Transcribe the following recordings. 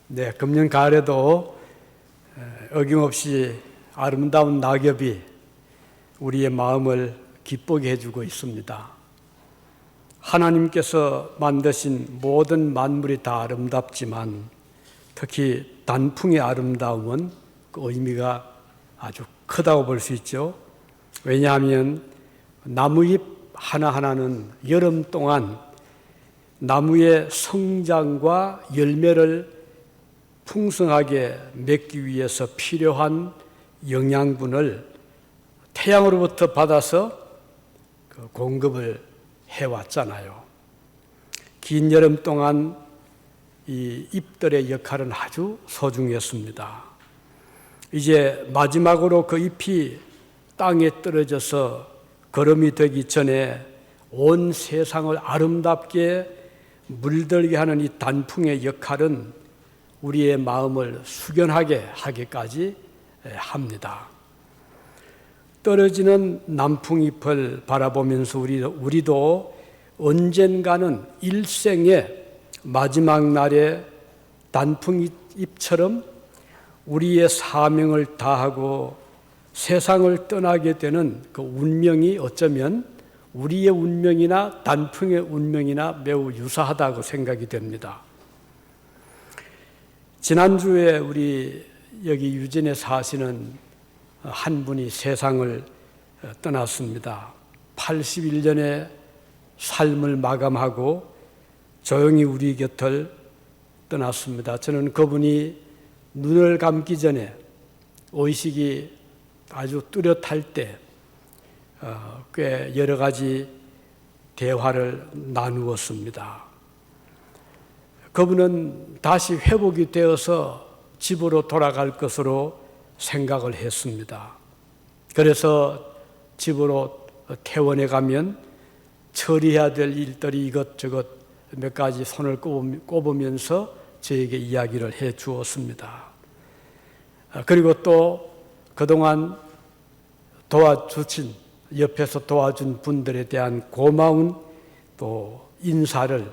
네, 금년 가을에도 어김없이 아름다운 낙엽이 우리의 마음을 기쁘게 해주고 있습니다. 하나님께서 만드신 모든 만물이 다 아름답지만 특히 단풍의 아름다움은 그 의미가 아주 크다고 볼 수 있죠. 왜냐하면 나무잎 하나하나는 여름 동안 나무의 성장과 열매를 풍성하게 맺기 위해서 필요한 영양분을 태양으로부터 받아서 공급을 해왔잖아요. 긴 여름 동안 이 잎들의 역할은 아주 소중했습니다. 이제 마지막으로 그 잎이 땅에 떨어져서 거름이 되기 전에 온 세상을 아름답게 물들게 하는 이 단풍의 역할은 우리의 마음을 숙연하게 하기까지 합니다. 떨어지는 남풍잎을 바라보면서 우리도 언젠가는 일생의 마지막 날에 단풍잎처럼 우리의 사명을 다하고 세상을 떠나게 되는 그 운명이 어쩌면 우리의 운명이나 단풍의 운명이나 매우 유사하다고 생각이 됩니다. 지난주에 우리 여기 유진에 사시는 한 분이 세상을 떠났습니다. 81년의 삶을 마감하고 조용히 우리 곁을 떠났습니다. 저는 그분이 눈을 감기 전에 의식이 아주 뚜렷할 때 꽤 여러 가지 대화를 나누었습니다. 그분은 다시 회복이 되어서 집으로 돌아갈 것으로 생각을 했습니다. 그래서 집으로 퇴원해 가면 처리해야 될 일들이 이것저것 몇 가지 손을 꼽으면서 저에게 이야기를 해 주었습니다. 그리고 또 그동안 도와주신 옆에서 도와준 분들에 대한 고마운 또 인사를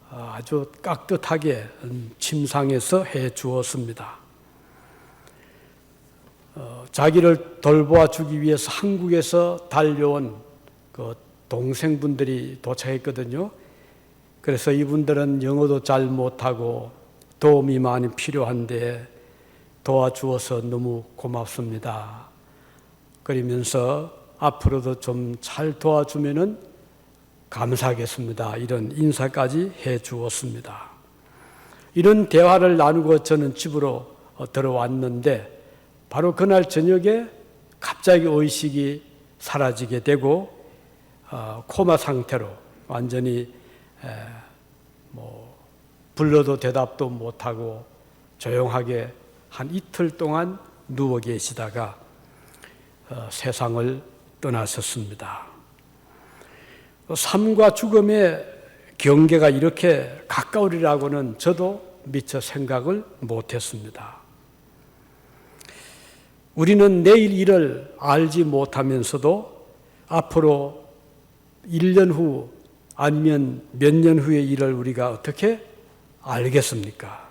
아주 깍듯하게 침상에서 해 주었습니다. 자기를 돌보아 주기 위해서 한국에서 달려온 그 동생분들이 도착했거든요. 그래서 이분들은 영어도 잘 못하고 도움이 많이 필요한데 도와주어서 너무 고맙습니다. 그러면서 앞으로도 좀 잘 도와주면은 감사하겠습니다. 이런 인사까지 해 주었습니다. 이런 대화를 나누고 저는 집으로 들어왔는데 바로 그날 저녁에 갑자기 의식이 사라지게 되고 코마 상태로 완전히 불러도 대답도 못하고 조용하게 한 이틀 동안 누워 계시다가 세상을 떠나셨습니다. 삶과 죽음의 경계가 이렇게 가까우리라고는 저도 미처 생각을 못했습니다. 우리는 내일 일을 알지 못하면서도 앞으로 1년 후 아니면 몇 년 후의 일을 우리가 어떻게 알겠습니까?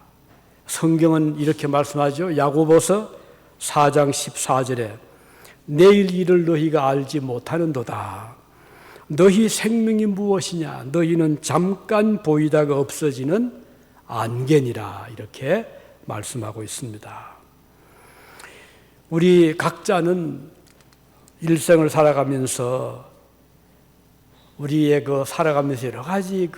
성경은 이렇게 말씀하죠. 야고보서 4장 14절에 내일 일을 너희가 알지 못하는도다. 너희 생명이 무엇이냐? 너희는 잠깐 보이다가 없어지는 안개니라. 이렇게 말씀하고 있습니다. 우리 각자는 일생을 살아가면서 우리의 살아가면서 여러 가지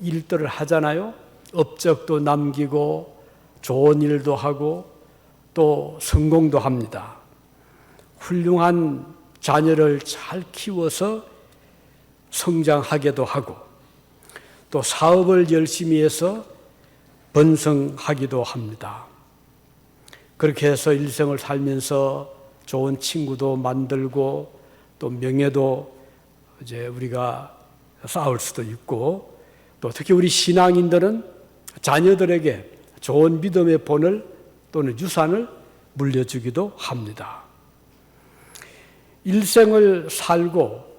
일들을 하잖아요. 업적도 남기고 좋은 일도 하고 또 성공도 합니다. 훌륭한 자녀를 잘 키워서 성장하게도 하고 또 사업을 열심히 해서 번성하기도 합니다. 그렇게 해서 일생을 살면서 좋은 친구도 만들고 또 명예도 이제 우리가 쌓을 수도 있고 또 특히 우리 신앙인들은 자녀들에게 좋은 믿음의 본을 또는 유산을 물려주기도 합니다. 일생을 살고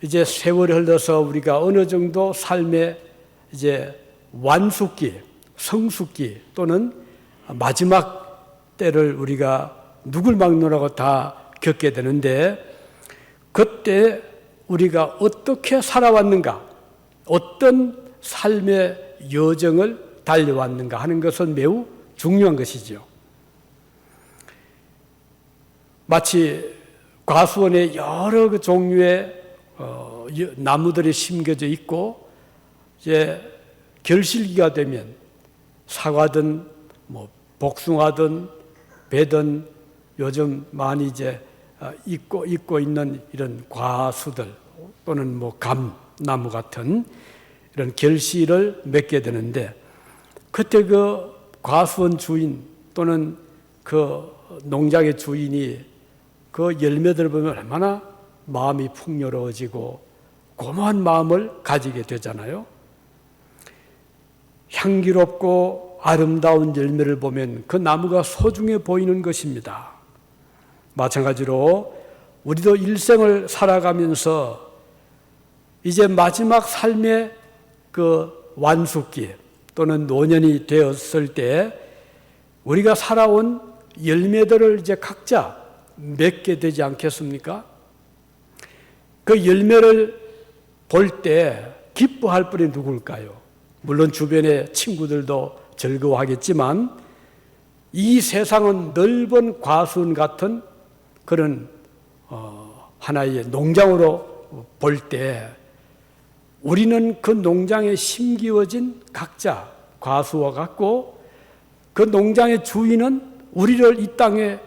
이제 세월이 흘러서 우리가 어느 정도 삶의 이제 완숙기, 성숙기 또는 마지막 때를 우리가 누굴 막론하고 다 겪게 되는데, 그때 우리가 어떻게 살아왔는가, 어떤 삶의 여정을 달려왔는가 하는 것은 매우 중요한 것이죠. 마치 과수원에 여러 그 종류의 나무들이 심겨져 있고, 이제 결실기가 되면 사과든 뭐 복숭아든 배든 요즘 많이 이제 있고 있는 이런 과수들 또는 뭐 감나무 같은 이런 결실을 맺게 되는데, 그때 그 과수원 주인 또는 그 농장의 주인이 그 열매들을 보면 얼마나 마음이 풍요로워지고 고마운 마음을 가지게 되잖아요. 향기롭고 아름다운 열매를 보면 그 나무가 소중해 보이는 것입니다. 마찬가지로 우리도 일생을 살아가면서 이제 마지막 삶의 그 완숙기 또는 노년이 되었을 때 우리가 살아온 열매들을 이제 각자 맺게 되지 않겠습니까? 그 열매를 볼 때 기뻐할 분이 누굴까요? 물론 주변의 친구들도 즐거워하겠지만, 이 세상은 넓은 과수원 같은 그런 하나의 농장으로 볼 때 우리는 그 농장에 심기워진 각자 과수와 같고, 그 농장의 주인은 우리를 이 땅에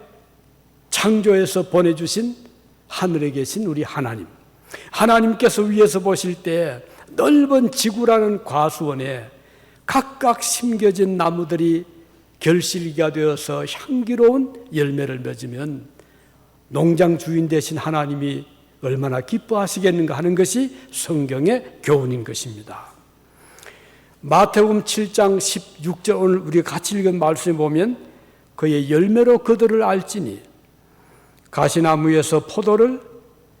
창조해서 보내주신 하늘에 계신 우리 하나님, 하나님께서 위에서 보실 때 넓은 지구라는 과수원에 각각 심겨진 나무들이 결실기가 되어서 향기로운 열매를 맺으면 농장 주인 되신 하나님이 얼마나 기뻐하시겠는가 하는 것이 성경의 교훈인 것입니다. 마태복음 7장 16절, 오늘 우리가 같이 읽은 말씀에 보면 그의 열매로 그들을 알지니 가시나무에서 포도를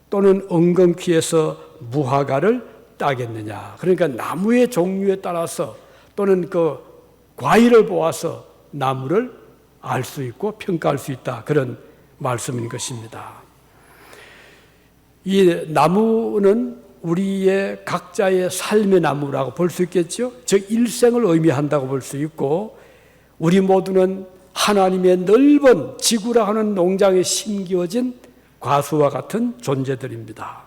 또는 엉겅퀴에서 무화과를 따겠느냐. 그러니까 나무의 종류에 따라서 또는 그 과일을 보아서 나무를 알 수 있고 평가할 수 있다, 그런 말씀인 것입니다. 이 나무는 우리의 각자의 삶의 나무라고 볼 수 있겠죠. 즉 일생을 의미한다고 볼 수 있고, 우리 모두는 하나님의 넓은 지구라 하는 농장에 심기어진 과수와 같은 존재들입니다.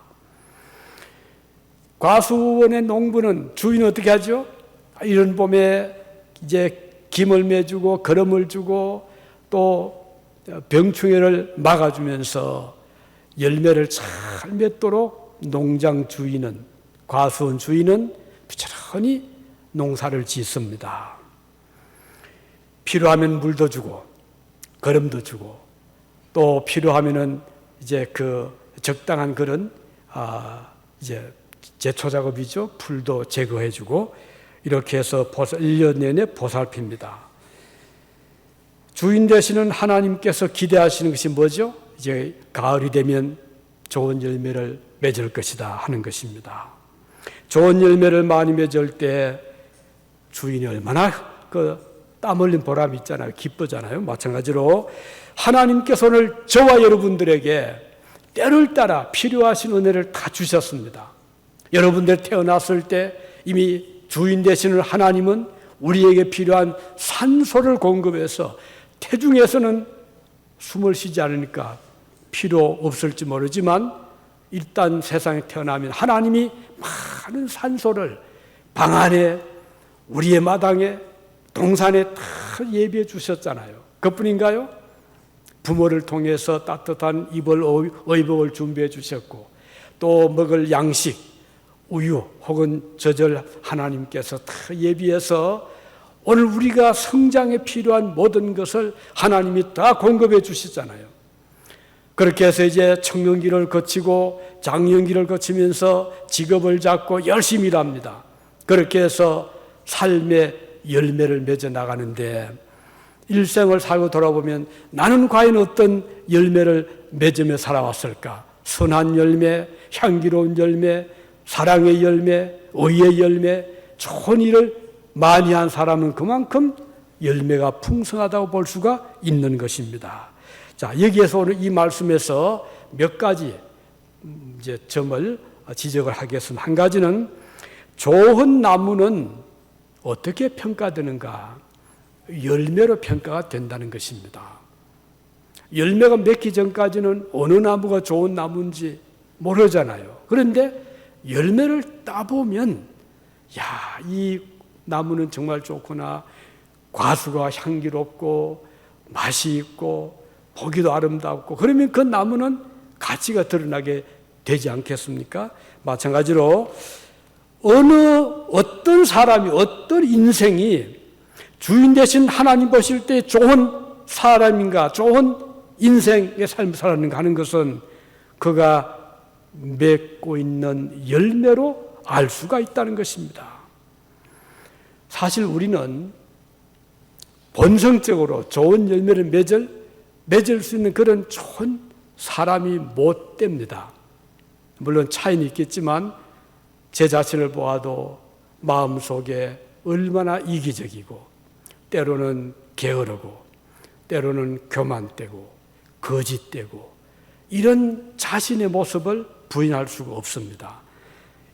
과수원의 농부는 주인은 어떻게 하죠? 이런 봄에 이제 김을 매주고 거름을 주고 또 병충해를 막아주면서 열매를 잘 맺도록 농장 주인은, 과수원 주인은 부지런히 농사를 짓습니다. 필요하면 물도 주고 거름도 주고, 또 필요하면은 이제 그 적당한 그런 이제 제초 작업이죠. 풀도 제거해주고, 이렇게 해서 1년 내내 보살핍니다. 주인 되시는 하나님께서 기대하시는 것이 뭐죠? 이제 가을이 되면 좋은 열매를 맺을 것이다 하는 것입니다. 좋은 열매를 많이 맺을 때 주인이 얼마나 그 땀 흘린 보람이 있잖아요. 기쁘잖아요. 마찬가지로 하나님께서 오늘 저와 여러분들에게 때를 따라 필요하신 은혜를 다 주셨습니다. 여러분들 태어났을 때 이미 주인 되시는 하나님은 우리에게 필요한 산소를 공급해서, 태중에서는 숨을 쉬지 않으니까 필요 없을지 모르지만 일단 세상에 태어나면 하나님이 많은 산소를 방 안에, 우리의 마당에, 동산에 다 예비해 주셨잖아요. 그뿐인가요? 부모를 통해서 따뜻한 이불, 의복을 준비해 주셨고, 또 먹을 양식, 우유 혹은 젖을 하나님께서 다 예비해서 오늘 우리가 성장에 필요한 모든 것을 하나님이 다 공급해 주시잖아요. 그렇게 해서 이제 청년기를 거치고 장년기를 거치면서 직업을 잡고 열심히 일합니다. 그렇게 해서 삶의 열매를 맺어 나가는데, 일생을 살고 돌아보면 나는 과연 어떤 열매를 맺으며 살아왔을까? 선한 열매, 향기로운 열매, 사랑의 열매, 의의 열매, 좋은 일을 많이 한 사람은 그만큼 열매가 풍성하다고 볼 수가 있는 것입니다. 자, 여기에서 오늘 이 말씀에서 몇 가지 이제 점을 지적을 하겠습니다. 한 가지는 좋은 나무는 어떻게 평가되는가? 열매로 평가가 된다는 것입니다. 열매가 맺기 전까지는 어느 나무가 좋은 나무인지 모르잖아요. 그런데 열매를 따보면 야, 이 나무는 정말 좋구나. 과수가 향기롭고 맛이 있고 보기도 아름답고 그러면 그 나무는 가치가 드러나게 되지 않겠습니까? 마찬가지로 어떤 사람이 어떤 인생이 주인 되신 하나님 보실 때 좋은 사람인가 좋은 인생의 삶을 살았는가 하는 것은 그가 맺고 있는 열매로 알 수가 있다는 것입니다. 사실 우리는 본성적으로 좋은 열매를 맺을 수 있는 그런 좋은 사람이 못 됩니다. 물론 차이는 있겠지만 제 자신을 보아도 마음속에 얼마나 이기적이고 때로는 게으르고 때로는 교만되고 거짓되고 이런 자신의 모습을 부인할 수가 없습니다.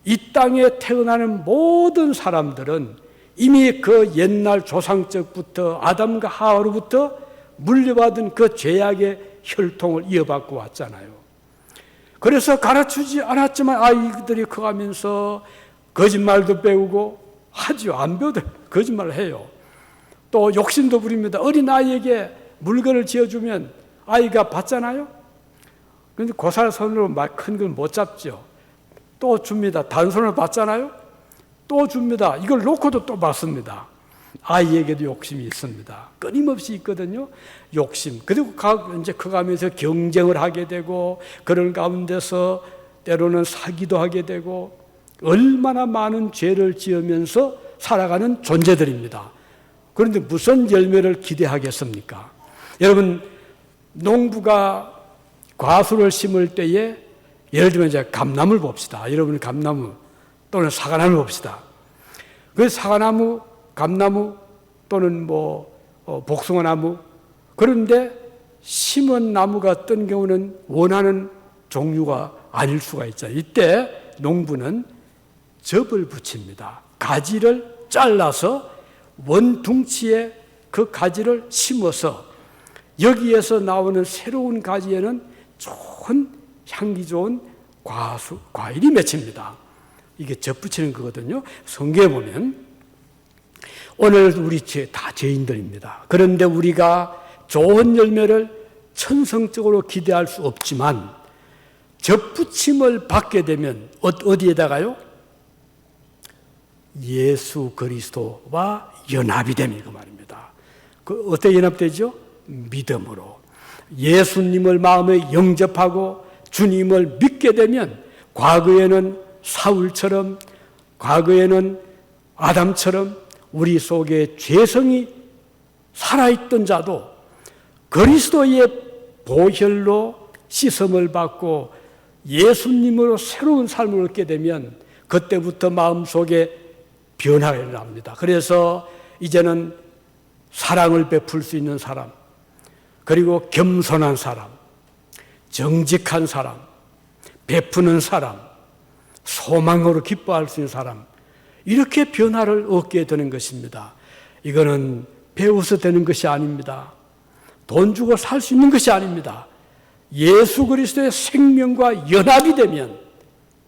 이 땅에 태어나는 모든 사람들은 이미 그 옛날 조상적부터 아담과 하와로부터 물려받은 그 죄악의 혈통을 이어받고 왔잖아요. 그래서 가르치지 않았지만 아이들이 커가면서 거짓말도 배우고 하죠. 안 배워도 거짓말을 해요. 또 욕심도 부립니다. 어린아이에게 물건을 지어주면 아이가 받잖아요. 그런데 고사손으로 막 큰 걸 못 잡죠. 또 줍니다. 단손을 받잖아요. 또 줍니다. 이걸 놓고도 또 받습니다. 아이에게도 욕심이 있습니다. 끊임없이 있거든요. 욕심. 그리고 이제 커가면서 경쟁을 하게 되고 그런 가운데서 때로는 사기도 하게 되고 얼마나 많은 죄를 지으면서 살아가는 존재들입니다. 그런데 무슨 열매를 기대하겠습니까? 여러분, 농부가 과수를 심을 때에 예를 들면 이제 감나무를 봅시다. 여러분 감나무 또는 사과나무 봅시다. 그 사과나무, 감나무 또는 복숭아나무 그런데 심은 나무가 어떤 경우는 원하는 종류가 아닐 수가 있잖아요. 이때 농부는 접을 붙입니다. 가지를 잘라서 원둥치에 그 가지를 심어서 여기에서 나오는 새로운 가지에는 좋은 향기 좋은 과일이 맺힙니다. 이게 접붙이는 거거든요. 성경에 보면 오늘 우리 다 죄인들입니다. 그런데 우리가 좋은 열매를 천성적으로 기대할 수 없지만 접붙임을 받게 되면 어디에다가요? 예수 그리스도와 연합이 됩니다. 그 말입니다. 그 어떻게 연합되죠? 믿음으로. 예수님을 마음에 영접하고 주님을 믿게 되면 과거에는 사울처럼 과거에는 아담처럼 우리 속에 죄성이 살아있던 자도 그리스도의 보혈로 씻음을 받고 예수님으로 새로운 삶을 얻게 되면 그때부터 마음속에 변화가 일어납니다. 그래서 이제는 사랑을 베풀 수 있는 사람, 그리고 겸손한 사람, 정직한 사람, 베푸는 사람, 소망으로 기뻐할 수 있는 사람, 이렇게 변화를 얻게 되는 것입니다. 이거는 배워서 되는 것이 아닙니다. 돈 주고 살 수 있는 것이 아닙니다. 예수 그리스도의 생명과 연합이 되면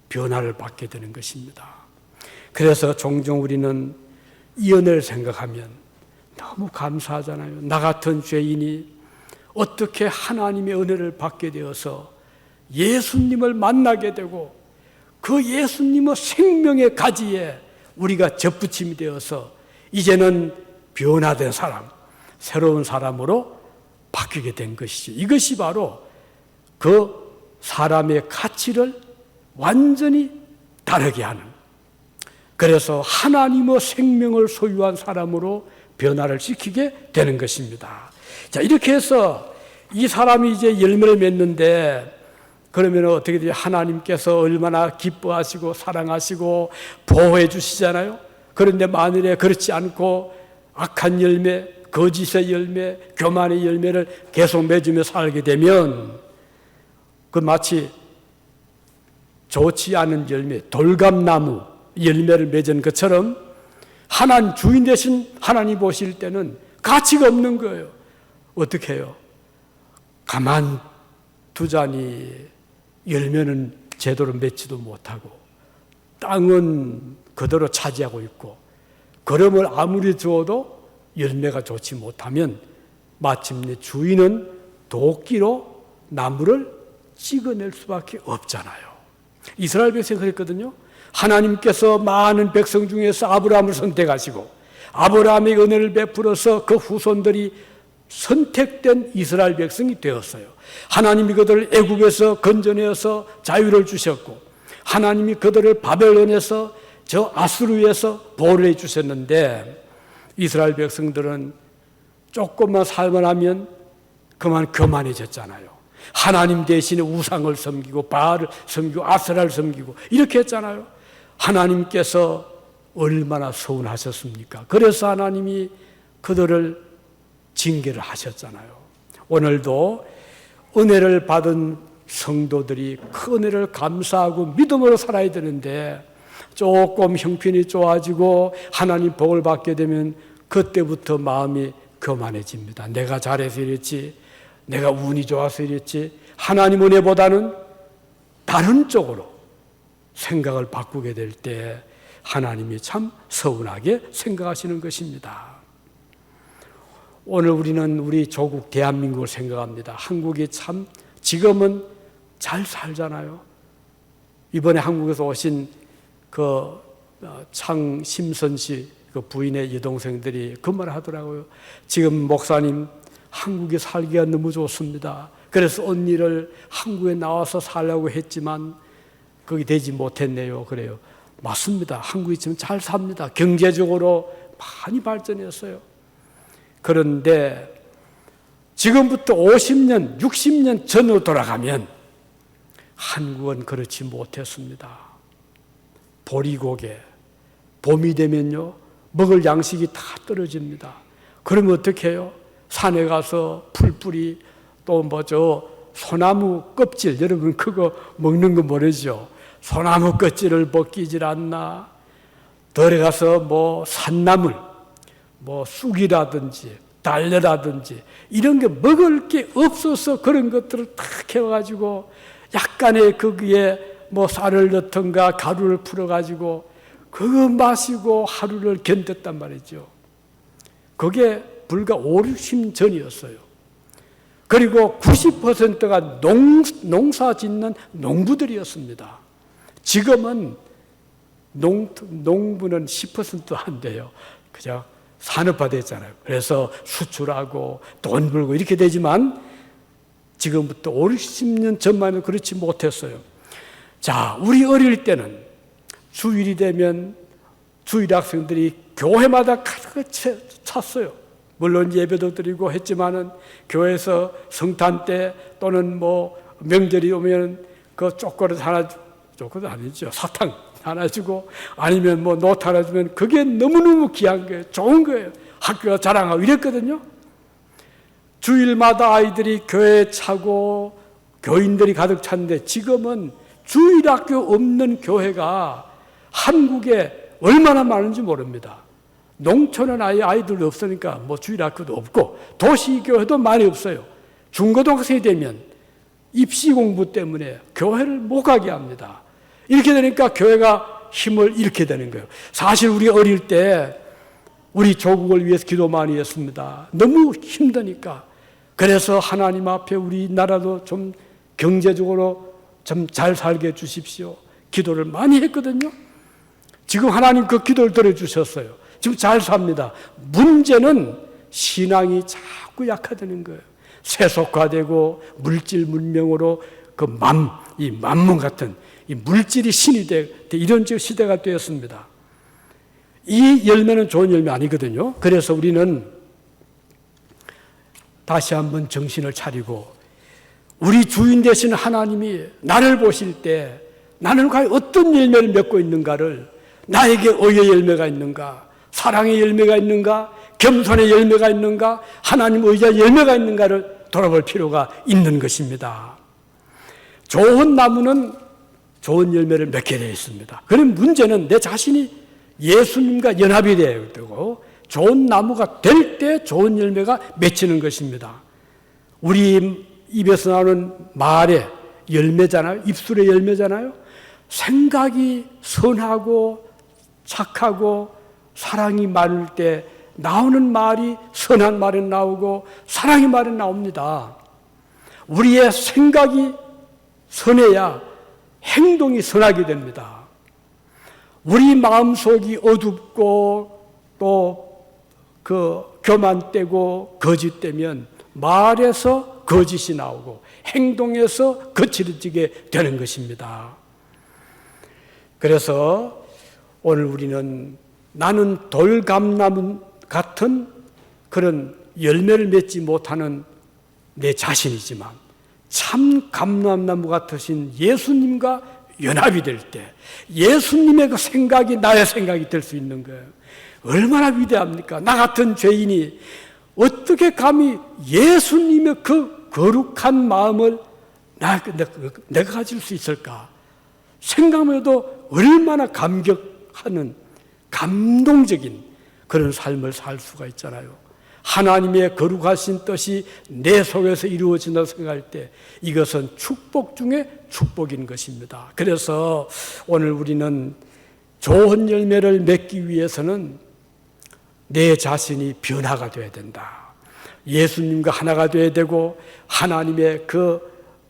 변화를 받게 되는 것입니다. 그래서 종종 우리는 이 은혜를 생각하면 너무 감사하잖아요. 나 같은 죄인이 어떻게 하나님의 은혜를 받게 되어서 예수님을 만나게 되고 그 예수님의 생명의 가지에 우리가 접붙임이 되어서 이제는 변화된 사람, 새로운 사람으로 바뀌게 된 것이죠. 이것이 바로 그 사람의 가치를 완전히 다르게 하는, 그래서 하나님의 생명을 소유한 사람으로 변화를 시키게 되는 것입니다. 자, 이렇게 해서 이 사람이 이제 열매를 맺는데 그러면 어떻게 돼요? 하나님께서 얼마나 기뻐하시고 사랑하시고 보호해 주시잖아요. 그런데 만일에 그렇지 않고 악한 열매, 거짓의 열매, 교만의 열매를 계속 맺으며 살게 되면 그 마치 좋지 않은 열매, 돌감나무 열매를 맺은 것처럼 하나님 주인 되신 하나님 보실 때는 가치가 없는 거예요. 어떻게 해요? 가만 두자니 열매는 제대로 맺지도 못하고 땅은 그대로 차지하고 있고 걸음을 아무리 주어도 열매가 좋지 못하면 마침내 주인은 도끼로 나무를 찍어낼 수밖에 없잖아요. 이스라엘 백성이 그랬거든요. 하나님께서 많은 백성 중에서 아브라함을 선택하시고 아브라함의 은혜를 베풀어서 그 후손들이 선택된 이스라엘 백성이 되었어요. 하나님이 그들을 애굽에서 건져내어서 자유를 주셨고 하나님이 그들을 바벨론에서 저 아수르에서 보호해 주셨는데 이스라엘 백성들은 조금만 살만 하면 그만 교만해졌잖아요. 하나님 대신에 우상을 섬기고 바알을 섬기고 아세라를 섬기고 이렇게 했잖아요. 하나님께서 얼마나 서운하셨습니까? 그래서 하나님이 그들을 징계를 하셨잖아요. 오늘도 은혜를 받은 성도들이 그 은혜를 감사하고 믿음으로 살아야 되는데 조금 형편이 좋아지고 하나님 복을 받게 되면 그때부터 마음이 교만해집니다. 내가 잘해서 이랬지, 내가 운이 좋아서 이랬지, 하나님 은혜보다는 다른 쪽으로 생각을 바꾸게 될 때 하나님이 참 서운하게 생각하시는 것입니다. 오늘 우리는 우리 조국 대한민국을 생각합니다. 한국이 참 지금은 잘 살잖아요. 이번에 한국에서 오신 그 창심선 씨 그 부인의 여동생들이 그 말 하더라고요. 지금 목사님 한국에 살기가 너무 좋습니다. 그래서 언니를 한국에 나와서 살려고 했지만 거기 되지 못했네요. 그래요. 맞습니다. 한국이 지금 잘 삽니다. 경제적으로 많이 발전했어요. 그런데 지금부터 50년, 60년 전으로 돌아가면 한국은 그렇지 못했습니다. 보리고개, 봄이 되면요 먹을 양식이 다 떨어집니다. 그러면 어떻게 해요? 산에 가서 풀뿌리 또 뭐 저 소나무 껍질, 여러분 그거 먹는 거 모르죠? 소나무 껍질을 벗기질 않나? 덜에 가서 뭐 산나물, 뭐 쑥이라든지 달래라든지 이런 게 먹을 게 없어서 그런 것들을 다 해가지고 약간의 거기에 뭐 쌀을 넣던가 가루를 풀어가지고 그거 마시고 하루를 견뎠단 말이죠. 그게 불과 5, 60년 전이었어요. 그리고 90%가 농사 짓는 농부들이었습니다. 지금은 농부는 10%도 안 돼요. 그죠? 산업화됐잖아요. 그래서 수출하고 돈 벌고 이렇게 되지만 지금부터 5, 60년 전만 해도 그렇지 못했어요. 자, 우리 어릴 때는 주일이 되면 주일 학생들이 교회마다 가득 찼어요. 물론 예배도 드리고 했지만은 교회에서 성탄 때 또는 뭐 명절이 오면 그 초콜릿 하나, 초콜릿 아니죠. 사탕 하나 주고 아니면 뭐 노트 하나 주면 그게 너무너무 귀한 거예요. 좋은 거예요. 학교가 자랑하고 이랬거든요. 주일마다 아이들이 교회에 차고 교인들이 가득 찼는데 지금은 주일학교 없는 교회가 한국에 얼마나 많은지 모릅니다. 농촌은 아예 아이들도 없으니까 뭐 주일학교도 없고 도시교회도 많이 없어요. 중고등학생이 되면 입시 공부 때문에 교회를 못 가게 합니다. 이렇게 되니까 교회가 힘을 잃게 되는 거예요. 사실 우리 어릴 때 우리 조국을 위해서 기도 많이 했습니다. 너무 힘드니까. 그래서 하나님 앞에 우리나라도 좀 경제적으로 좀 잘 살게 해주십시오. 기도를 많이 했거든요. 지금 하나님 그 기도를 들어주셨어요. 지금 잘 삽니다. 문제는 신앙이 자꾸 약화되는 거예요. 세속화되고 물질 문명으로 이 만문 같은 이 물질이 신이 이런 시대가 되었습니다. 이 열매는 좋은 열매 아니거든요. 그래서 우리는 다시 한번 정신을 차리고 우리 주인 되신 하나님이 나를 보실 때 나는 과연 어떤 열매를 맺고 있는가를 나에게 의의 열매가 있는가? 사랑의 열매가 있는가? 겸손의 열매가 있는가, 하나님 의지의 열매가 있는가를 돌아볼 필요가 있는 것입니다. 좋은 나무는 좋은 열매를 맺게 되어 있습니다. 그런 문제는 내 자신이 예수님과 연합이 되어야 되고 좋은 나무가 될 때 좋은 열매가 맺히는 것입니다. 우리 입에서 나오는 말의 열매잖아요. 입술의 열매잖아요. 생각이 선하고 착하고 사랑이 많을 때 나오는 말이 선한 말이 나오고 사랑의 말이 나옵니다. 우리의 생각이 선해야 행동이 선하게 됩니다. 우리 마음속이 어둡고 또 교만되고 거짓되면 말에서 거짓이 나오고 행동에서 거칠어지게 되는 것입니다. 그래서 오늘 우리는 나는 돌감나무 같은 그런 열매를 맺지 못하는 내 자신이지만 참 감람나무 같으신 예수님과 연합이 될 때 예수님의 그 생각이 나의 생각이 될 수 있는 거예요. 얼마나 위대합니까? 나 같은 죄인이 어떻게 감히 예수님의 그 거룩한 마음을 내가 가질 수 있을까? 생각만 해도 얼마나 감격하는 감동적인 그런 삶을 살 수가 있잖아요. 하나님의 거룩하신 뜻이 내 속에서 이루어진다고 생각할 때 이것은 축복 중에 축복인 것입니다. 그래서 오늘 우리는 좋은 열매를 맺기 위해서는 내 자신이 변화가 되어야 된다. 예수님과 하나가 되어야 되고 하나님의 그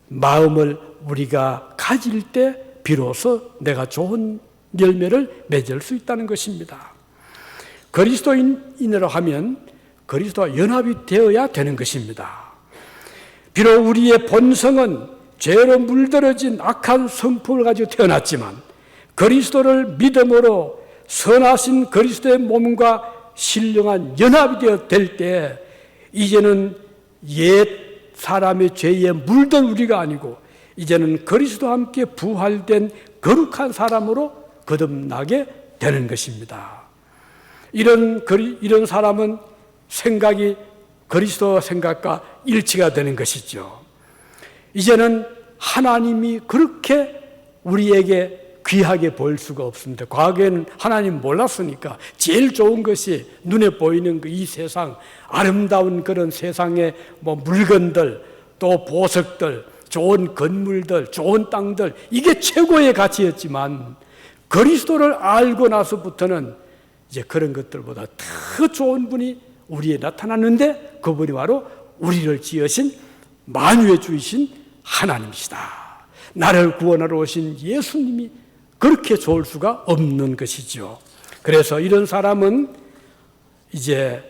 마음을 우리가 가질 때 비로소 내가 좋은 열매를 맺을 수 있다는 것입니다. 그리스도인으로 하면 그리스도와 연합이 되어야 되는 것입니다. 비록 우리의 본성은 죄로 물들어진 악한 성품을 가지고 태어났지만 그리스도를 믿음으로 선하신 그리스도의 몸과 신령한 연합이 되어 될 때 이제는 옛 사람의 죄에 물든 우리가 아니고 이제는 그리스도와 함께 부활된 거룩한 사람으로 거듭나게 되는 것입니다. 이런 사람은 생각이 그리스도 생각과 일치가 되는 것이죠. 이제는 하나님이 그렇게 우리에게 귀하게 보일 수가 없습니다. 과거에는 하나님 몰랐으니까 제일 좋은 것이 눈에 보이는 이 세상, 아름다운 그런 세상의 물건들, 또 보석들, 좋은 건물들, 좋은 땅들, 이게 최고의 가치였지만 그리스도를 알고 나서부터는 이제 그런 것들보다 더 좋은 분이 우리에 나타났는데 그분이 바로 우리를 지으신 만유의 주이신 하나님이시다. 나를 구원하러 오신 예수님이 그렇게 좋을 수가 없는 것이죠. 그래서 이런 사람은 이제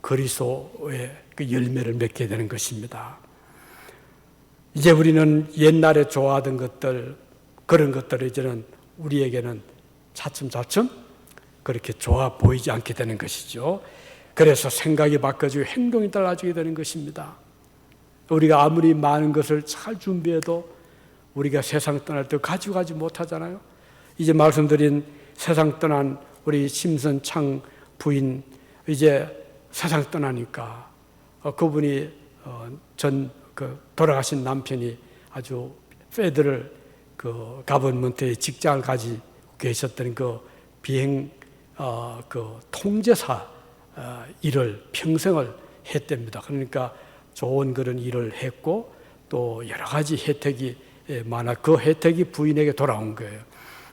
그리스도의 그 열매를 맺게 되는 것입니다. 이제 우리는 옛날에 좋아하던 것들, 그런 것들을 이제는 우리에게는 차츰차츰 그렇게 좋아 보이지 않게 되는 것이죠. 그래서 생각이 바뀌어지고 행동이 달라지게 되는 것입니다. 우리가 아무리 많은 것을 잘 준비해도 우리가 세상 떠날 때 가지고 가지 못하잖아요. 이제 말씀드린 세상 떠난 우리 심선창 부인 이제 세상 떠나니까 그분이 돌아가신 남편이 아주 페더럴 가버먼트의 직장을 가지고 계셨던 그 비행 통제사 일을 평생을 했답니다. 그러니까 좋은 그런 일을 했고 또 여러 가지 혜택이 많아 그 혜택이 부인에게 돌아온 거예요.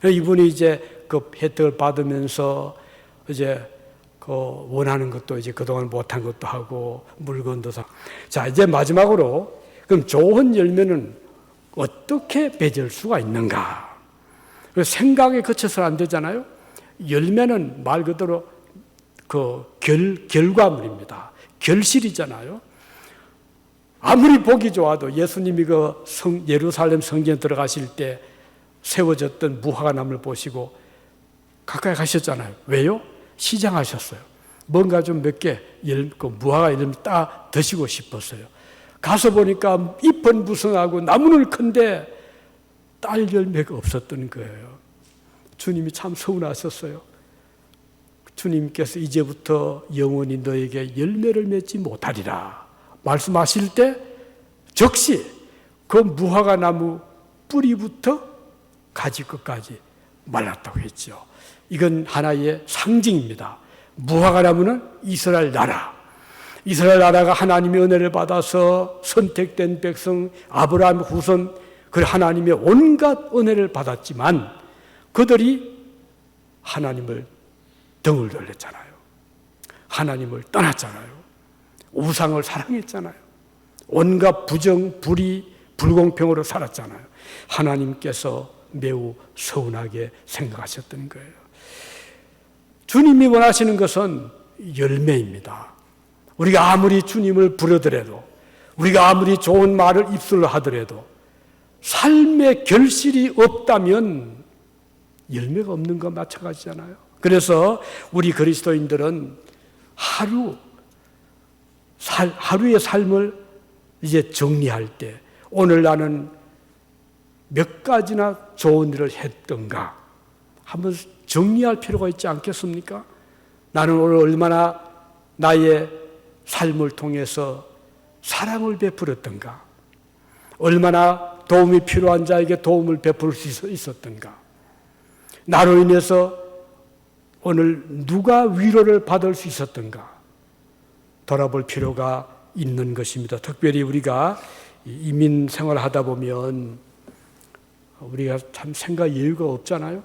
이분이 이제 그 혜택을 받으면서 이제 그 원하는 것도 이제 그동안 못한 것도 하고 물건도 사. 자, 이제 마지막으로 그럼 좋은 열매는 어떻게 맺을 수가 있는가? 생각에 그쳐서는 안 되잖아요. 열매는 말 그대로 그 결과물입니다. 결실이잖아요. 아무리 보기 좋아도 예수님이 그 예루살렘 성전에 들어가실 때 세워졌던 무화과나무를 보시고 가까이 가셨잖아요. 왜요? 시장하셨어요. 뭔가 좀 몇 개 무화과 이름 따 드시고 싶었어요. 가서 보니까 잎은 무성하고 나무는 큰데 딸 열매가 없었던 거예요. 주님이 참 서운하셨어요. 주님께서 이제부터 영원히 너에게 열매를 맺지 못하리라 말씀하실 때 즉시 그 무화과 나무 뿌리부터 가지 끝까지 말랐다고 했죠. 이건 하나의 상징입니다. 무화과 나무는 이스라엘 나라. 이스라엘 나라가 하나님의 은혜를 받아서 선택된 백성 아브라함 후손 그 하나님의 온갖 은혜를 받았지만 그들이 하나님을 등을 돌렸잖아요. 하나님을 떠났잖아요. 우상을 사랑했잖아요. 온갖 부정, 불의, 불공평으로 살았잖아요. 하나님께서 매우 서운하게 생각하셨던 거예요. 주님이 원하시는 것은 열매입니다. 우리가 아무리 주님을 부르더라도, 우리가 아무리 좋은 말을 입술로 하더라도 삶의 결실이 없다면 열매가 없는 것 마찬가지잖아요. 그래서 우리 그리스도인들은 하루의 삶을 이제 정리할 때 오늘 나는 몇 가지나 좋은 일을 했던가 한번 정리할 필요가 있지 않겠습니까? 나는 오늘 얼마나 나의 삶을 통해서 사랑을 베풀었던가, 얼마나 도움이 필요한 자에게 도움을 베풀 수 있었던가, 나로 인해서 오늘 누가 위로를 받을 수 있었던가 돌아볼 필요가 있는 것입니다. 특별히 우리가 이민 생활을 하다 보면 우리가 참 생각 여유가 없잖아요.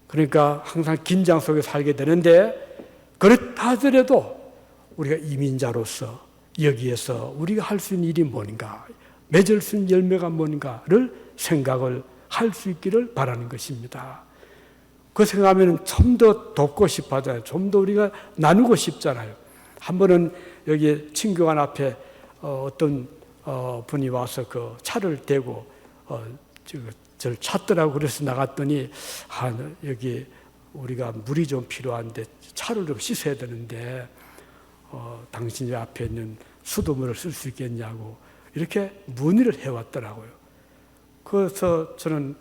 그러니까 항상 긴장 속에 살게 되는데 그렇다 하더라도 우리가 이민자로서 여기에서 우리가 할 수 있는 일이 뭔가, 맺을 수 있는 열매가 뭔가를 생각을 할 수 있기를 바라는 것입니다. 그 생각하면 좀 더 돕고 싶어져요. 좀 더 우리가 나누고 싶잖아요. 한 번은 여기 친교관 앞에 어떤 분이 와서 그 차를 대고 저를 찾더라고. 그래서 나갔더니 여기 우리가 물이 좀 필요한데 차를 좀 씻어야 되는데 당신이 앞에 있는 수돗물을 쓸 수 있겠냐고 이렇게 문의를 해왔더라고요. 그래서 저는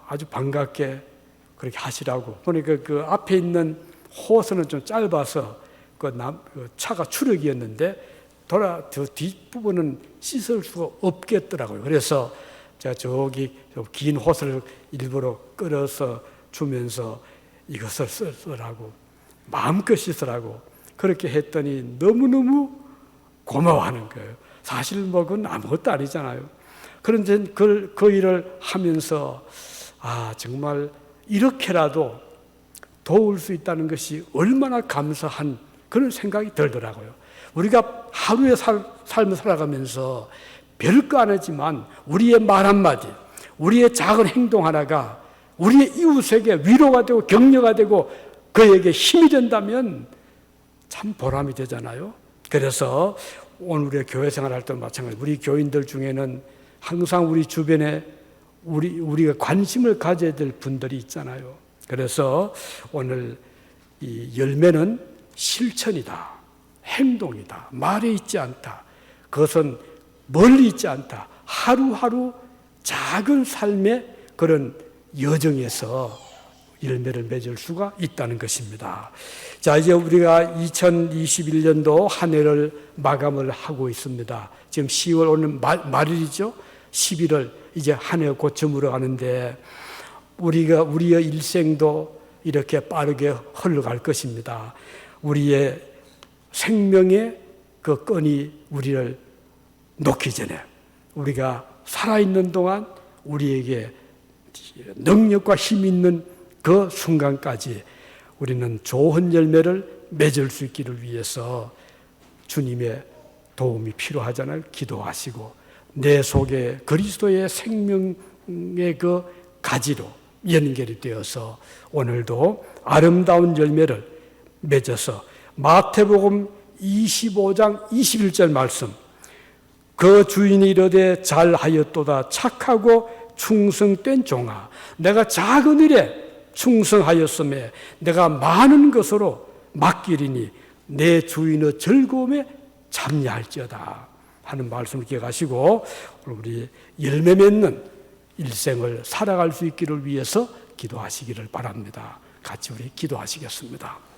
아주 반갑게 그렇게 하시라고. 그러니까 그 앞에 있는 호스는 좀 짧아서 그 차가 추력이었는데 저 뒷부분은 씻을 수가 없겠더라고요. 그래서 제가 저기 긴 호스를 일부러 끌어서 주면서 이것을 쓰라고, 마음껏 씻으라고 그렇게 했더니 너무너무 고마워하는 거예요. 사실 뭐 그건 아무것도 아니잖아요. 그런데 그 일을 하면서 정말 이렇게라도 도울 수 있다는 것이 얼마나 감사한 그런 생각이 들더라고요. 우리가 하루의 삶을 살아가면서 별거 안 하지만 우리의 말 한마디, 우리의 작은 행동 하나가 우리의 이웃에게 위로가 되고 격려가 되고 그에게 힘이 된다면 참 보람이 되잖아요. 그래서 오늘 우리가 교회 생활할 때도 마찬가지로 우리 교인들 중에는 항상 우리 주변에 우리가 관심을 가져야 될 분들이 있잖아요. 그래서 오늘 이 열매는 실천이다, 행동이다, 말에 있지 않다. 그것은 멀리 있지 않다. 하루하루 작은 삶의 그런 여정에서 열매를 맺을 수가 있다는 것입니다. 자, 이제 우리가 2021년도 한 해를 마감을 하고 있습니다. 지금 10월 오늘 말일이죠. 11월 이제 한 해 곧 저물어 가는데 우리의 일생도 이렇게 빠르게 흘러갈 것입니다. 우리의 생명의 그 끈이 우리를 놓기 전에 우리가 살아있는 동안 우리에게 능력과 힘 있는 그 순간까지 우리는 좋은 열매를 맺을 수 있기를 위해서 주님의 도움이 필요하잖아요. 기도하시고 내 속에 그리스도의 생명의 그 가지로 연결이 되어서 오늘도 아름다운 열매를 맺어서 마태복음 25장 21절 말씀, 그 주인이 이르되 잘하였도다 착하고 충성된 종아, 내가 작은 일에 충성하였음에 내가 많은 것으로 맡기리니 내 주인의 즐거움에 참여할지어다 하는 말씀을 기억하시고 우리 열매 맺는 일생을 살아갈 수 있기를 위해서 기도하시기를 바랍니다. 같이 우리 기도하시겠습니다.